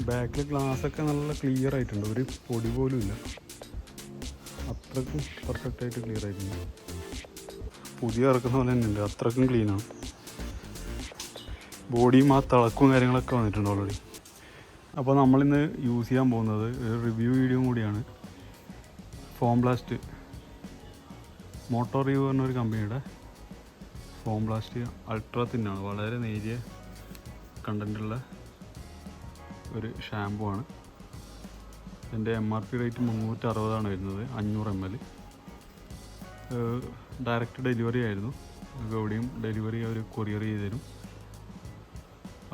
ബാക്കിൽ ഗ്ലാസ്സൊക്കെ നല്ല ക്ലിയർ ആയിട്ടുണ്ട്, ഒരു പൊടി പോലും ഇല്ല, അത്രക്കും പെർഫെക്റ്റായിട്ട് ക്ലിയർ ആയിട്ടുണ്ട്. പുതിയ ഇറക്കുന്ന പോലെ തന്നെ ഉണ്ട്, അത്രക്കും ക്ലീനാണ്. ബോഡിയും ആ തിളക്കവും കാര്യങ്ങളൊക്കെ വന്നിട്ടുണ്ട് ഓൾറെഡി. അപ്പോൾ നമ്മളിന്ന് യൂസ് ചെയ്യാൻ പോകുന്നത് ഒരു റിവ്യൂ വീഡിയോ കൂടിയാണ്. ഫോം ബ്ലാസ്റ്റ് മോട്ടോർ റിവ്യൂ പറഞ്ഞൊരു കമ്പനിയുടെ ഫോം ബ്ലാസ്റ്റ് അൾട്രാ തിന്നാണ്. വളരെ നേരിയ കണ്ടൻറ്റുള്ള ഒരു ഷാമ്പു ആണ്. ഇതിൻ്റെ MRP റേറ്റ് 360 വരുന്നത്, 500 ml. ഡയറക്റ്റ് ഡെലിവറി ആയിരുന്നു, എവിടെയും ഡെലിവറി അവർ കൊറിയർ ചെയ്ത് തരും.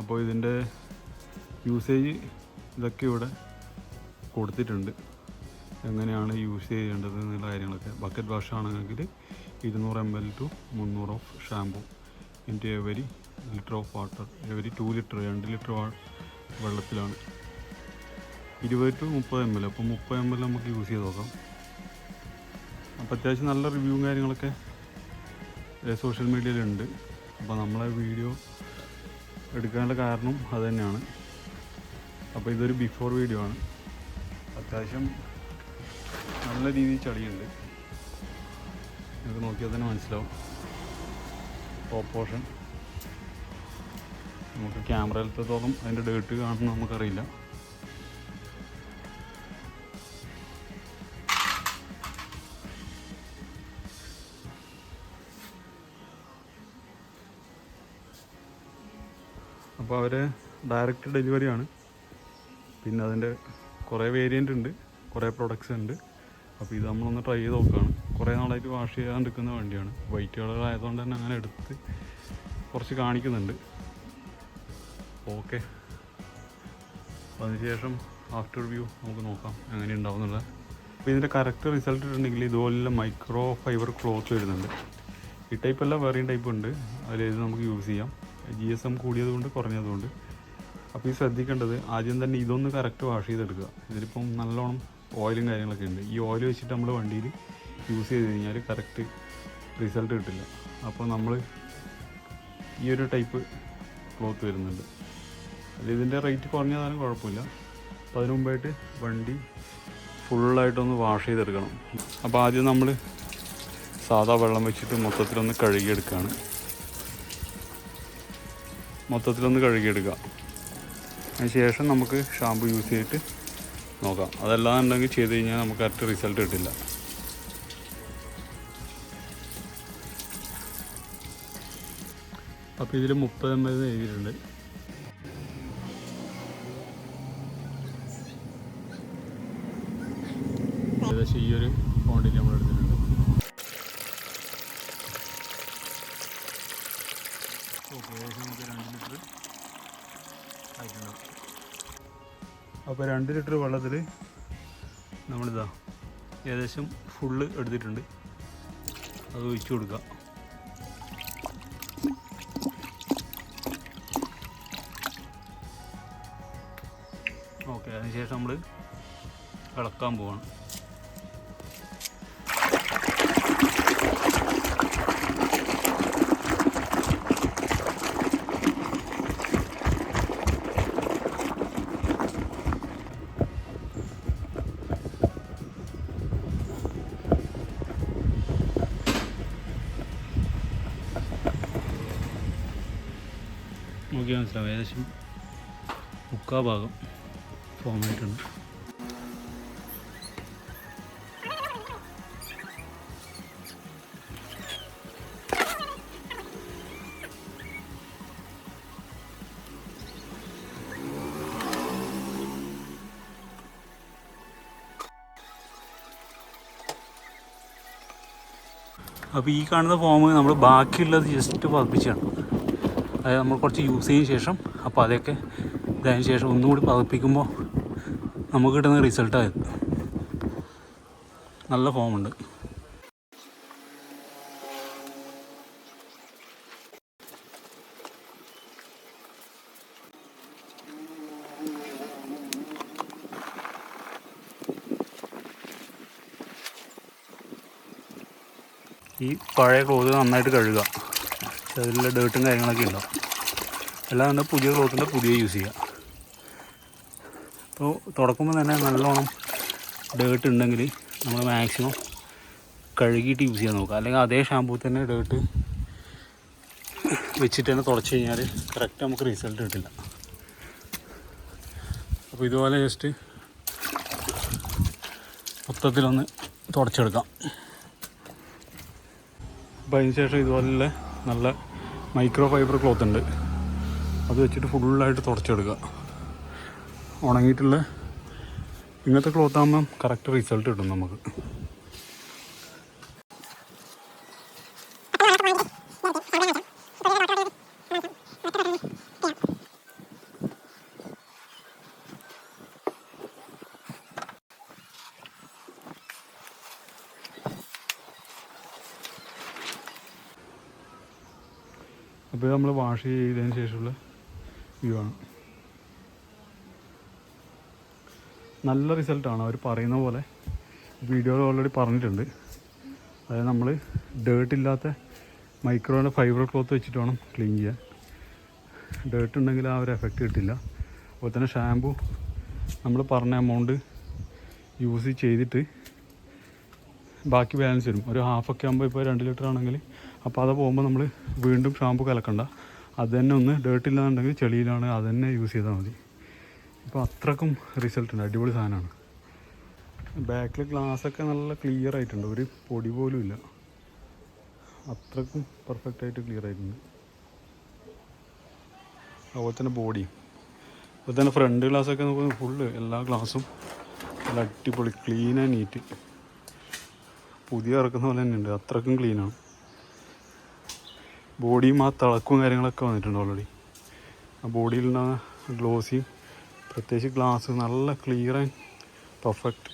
അപ്പോൾ ഇതിൻ്റെ യൂസേജ് ഇതൊക്കെ ഇവിടെ കൊടുത്തിട്ടുണ്ട്, എങ്ങനെയാണ് യൂസ് ചെയ്യേണ്ടത് എന്നുള്ള കാര്യങ്ങളൊക്കെ. ബക്കറ്റ് വാഷ് ആണെങ്കിൽ 200 ml to 300 of shampoo into every litre of water, every 2 litre 2 litre വെള്ളത്തിലാണ്. 20 to 30 ml, അപ്പോൾ 30 ml നമുക്ക് യൂസ് ചെയ്ത് നോക്കാം. അപ്പോൾ അത്യാവശ്യം നല്ല റിവ്യൂവും കാര്യങ്ങളൊക്കെ സോഷ്യൽ മീഡിയയിലുണ്ട്. അപ്പോൾ നമ്മളെ വീഡിയോ എടുക്കാനുള്ള കാരണം അത് തന്നെയാണ്. അപ്പോൾ ഇതൊരു ബിഫോർ വീഡിയോ ആണ്. അത്യാവശ്യം നല്ല രീതിയിൽ ചളിയുണ്ട്, നിങ്ങൾക്ക് നോക്കിയാൽ തന്നെ മനസ്സിലാവും. ടോപ്പ് പോർഷൻ നമുക്ക് ക്യാമറയിലത്തോളം അതിൻ്റെ ഡേർട്ട് കാണുന്ന നമുക്കറിയില്ല. അപ്പോൾ അവർ ഡയറക്റ്റ് ഡെലിവറിയാണ്. പിന്നെ അതിൻ്റെ കുറേ വേരിയൻ്റ് ഉണ്ട്, കുറേ പ്രൊഡക്ട്സ് ഉണ്ട്. അപ്പോൾ ഇത് നമ്മളൊന്ന് ട്രൈ ചെയ്ത് നോക്കുകയാണ്. കുറേ നാളായിട്ട് വാഷ് ചെയ്യാണ്ടിരിക്കുന്ന വണ്ടിയാണ്, വൈറ്റ് കളറായതുകൊണ്ട് തന്നെ അങ്ങനെ എടുത്ത് കുറച്ച് കാണിക്കുന്നുണ്ട്. ഓക്കെ, അപ്പോൾ അതിനുശേഷം ആഫ്റ്റർ വ്യൂ നമുക്ക് നോക്കാം എങ്ങനെ ഉണ്ടാവുന്നുള്ളത്. അപ്പോൾ ഇതിൻ്റെ കറക്റ്റ് റിസൾട്ട് ഇട്ടുണ്ടെങ്കിൽ ഇതുപോലുള്ള മൈക്രോ ഫൈബർ ക്ലോത്ത് വരുന്നുണ്ട്. ഈ ടൈപ്പല്ല, വേറെയും ടൈപ്പ് ഉണ്ട്, അതിലേത് നമുക്ക് യൂസ് ചെയ്യാം. GSM കൂടിയതുകൊണ്ട് കുറഞ്ഞതുകൊണ്ട്. അപ്പോൾ ഈ ശ്രദ്ധിക്കേണ്ടത് ആദ്യം തന്നെ ഇതൊന്ന് കറക്റ്റ് വാഷ് ചെയ്തെടുക്കുക. ഇതിലിപ്പം നല്ലോണം ഓയിലും കാര്യങ്ങളൊക്കെ ഉണ്ട്. ഈ ഓയിൽ വെച്ചിട്ട് നമ്മൾ വണ്ടിയിൽ യൂസ് ചെയ്ത് കഴിഞ്ഞാൽ കറക്റ്റ് റിസൾട്ട് കിട്ടില്ല. അപ്പോൾ നമ്മൾ ഈ ഒരു ടൈപ്പ് ക്ലോത്ത് വരുന്നുണ്ട്. അതിൽ ഇതിൻ്റെ റേറ്റ് കുറഞ്ഞതാലും കുഴപ്പമില്ല. അപ്പോൾ അതിന് മുമ്പായിട്ട് വണ്ടി ഫുള്ളായിട്ടൊന്ന് വാഷ് ചെയ്തെടുക്കണം. അപ്പോൾ ആദ്യം നമ്മൾ സാധാ വെള്ളം വെച്ചിട്ട് മൊത്തത്തിലൊന്ന് കഴുകിയെടുക്കുകയാണ്. കഴുകിയെടുക്കുക. അതിന് ശേഷം നമുക്ക് ഷാമ്പു യൂസ് ചെയ്തിട്ട് നോക്കാം. അതല്ലാന്നുണ്ടെങ്കിൽ ചെയ്ത് കഴിഞ്ഞാൽ നമുക്ക് കറക്റ്റ് റിസൾട്ട് കിട്ടില്ല. അപ്പോൾ ഇതിൽ 30 ml എഴുതിയിട്ടുണ്ട്. ഏകദേശം ഈ ഒരു ക്വാണ്ടിറ്റി നമ്മൾ എടുത്തിട്ടുണ്ട്. ഓക്കെ, ഏകദേശം നമുക്ക് 2 ലിറ്റർ ആയിട്ടുണ്ടാവും. അപ്പോൾ 2 ലിറ്റർ വെള്ളത്തിൽ നമ്മളിതാ ഏകദേശം ഫുള്ള് എടുത്തിട്ടുണ്ട്. അത് ഒഴിച്ചു കൊടുക്കുക. ഓക്കെ, അതിനുശേഷം നമ്മൾ ഇളക്കാൻ പോവാണ്. നോക്കിയാൽ മനസ്സിലാവും, ഏകദേശം 3/4 ഭാഗം ഫോമായിട്ടുണ്ട്. അപ്പോൾ ഈ കാണുന്ന ഫോം നമ്മൾ ബാക്കിയുള്ളത് ജസ്റ്റ് പതപ്പിച്ചാണ്. അതായത് നമ്മൾ കുറച്ച് യൂസ് ചെയ്തതിന് ശേഷം അപ്പോൾ അതൊക്കെ ഇതതിന് ശേഷം ഒന്നുകൂടി പതപ്പിക്കുമ്പോൾ നമുക്ക് കിട്ടുന്ന റിസൾട്ടായത്. നല്ല ഫോമുണ്ട്. ഈ പഴയ ക്ലോത്ത് നന്നായിട്ട് കഴുകുക, അതിലുള്ള ഡേർട്ടും കാര്യങ്ങളൊക്കെ ഉണ്ടാവും. അല്ലാതെ പുതിയ ക്ലോത്തിൻ്റെ പുതിയ യൂസ് ചെയ്യുക. അപ്പോൾ തുടക്കുമ്പോൾ തന്നെ നല്ലോണം ഡേർട്ട് ഉണ്ടെങ്കിൽ നമ്മൾ മാക്സിമം കഴുകിയിട്ട് യൂസ് ചെയ്യാൻ നോക്കുക. അല്ലെങ്കിൽ അതേ ഷാമ്പൂ തന്നെ ഡേർട്ട് വെച്ചിട്ട് തന്നെ തുടച്ച് കഴിഞ്ഞാൽ കറക്റ്റ് നമുക്ക് റിസൾട്ട് കിട്ടില്ല. അപ്പോൾ ഇതുപോലെ ജസ്റ്റ് മൊത്തത്തിലൊന്ന് തുടച്ചെടുക്കാം. അപ്പോൾ അതിന് ശേഷം ഇതുപോലുള്ള നല്ല മൈക്രോ ഫൈബർ ക്ലോത്ത് ഉണ്ട്, അത് വെച്ചിട്ട് ഫുള്ളായിട്ട് തുടച്ചെടുക്കുക. ഉണങ്ങിയിട്ടുള്ള ഇങ്ങനത്തെ ക്ലോത്ത് ആകുമ്പം കറക്റ്റ് റിസൾട്ട് കിട്ടും നമുക്ക്. അപ്പോൾ നമ്മൾ വാഷ് ചെയ്തതിന് ശേഷമുള്ള വ്യൂ ആണ്. നല്ല റിസൾട്ടാണ് അവർ പറയുന്ന പോലെ. വീഡിയോയിൽ ഓൾറെഡി പറഞ്ഞിട്ടുണ്ട്. അതായത് നമ്മൾ ഡേർട്ട് ഇല്ലാത്ത മൈക്രോയുടെ ഫൈബർ ക്ലോത്ത് വെച്ചിട്ട് വേണം ക്ലീൻ ചെയ്യാൻ. ഡേർട്ട് ഉണ്ടെങ്കിൽ ആ ഒരു എഫക്റ്റ് കിട്ടില്ല. അതുപോലെ തന്നെ ഷാമ്പു നമ്മൾ പറഞ്ഞ എമൗണ്ട് യൂസ് ചെയ്തിട്ട് ബാക്കി ബാലൻസ് വരും. ഒരു ഹാഫൊക്കെ ആകുമ്പോൾ ഇപ്പോൾ 2 ലിറ്റർ ആണെങ്കിൽ അപ്പോൾ അത് പോകുമ്പോൾ നമ്മൾ വീണ്ടും ഷാമ്പു കലക്കണ്ട. അത് തന്നെ ഒന്ന് ഡേർട്ടില്ലാന്നുണ്ടെങ്കിൽ ചെളിയിലാണ് അത് തന്നെ യൂസ് ചെയ്താൽ മതി. ഇപ്പോൾ അത്രക്കും റിസൾട്ട് ഉണ്ട്. അടിപൊളി സാധനമാണ്. ബാക്കിൽ ഗ്ലാസ്സൊക്കെ നല്ല ക്ലിയർ ആയിട്ടുണ്ട്, ഒരു പൊടി പോലും ഇല്ല. അത്രക്കും പെർഫെക്റ്റായിട്ട് ക്ലിയർ ആയിട്ടുണ്ട്. അതുപോലെ തന്നെ ബോഡി, അതുപോലെ തന്നെ ഫ്രണ്ട് ഗ്ലാസ്സൊക്കെ നോക്കുമ്പോൾ ഫുള്ള് എല്ലാ ഗ്ലാസും നല്ല അടിപൊളി ക്ലീൻ ആൻഡ് നീറ്റ്, പുതിയ ഇറക്കുന്ന പോലെ തന്നെ ഉണ്ട്. അത്രക്കും ക്ലീനാണ്. ബോഡിയും ആ തിളക്കവും കാര്യങ്ങളൊക്കെ വന്നിട്ടുണ്ട് ഓൾറെഡി. ആ ബോഡിയിലുണ്ടാകുന്ന ഗ്ലോസിയും പ്രത്യേകിച്ച് ഗ്ലാസ് നല്ല ക്ലിയർ ആൻഡ് പെർഫെക്റ്റ്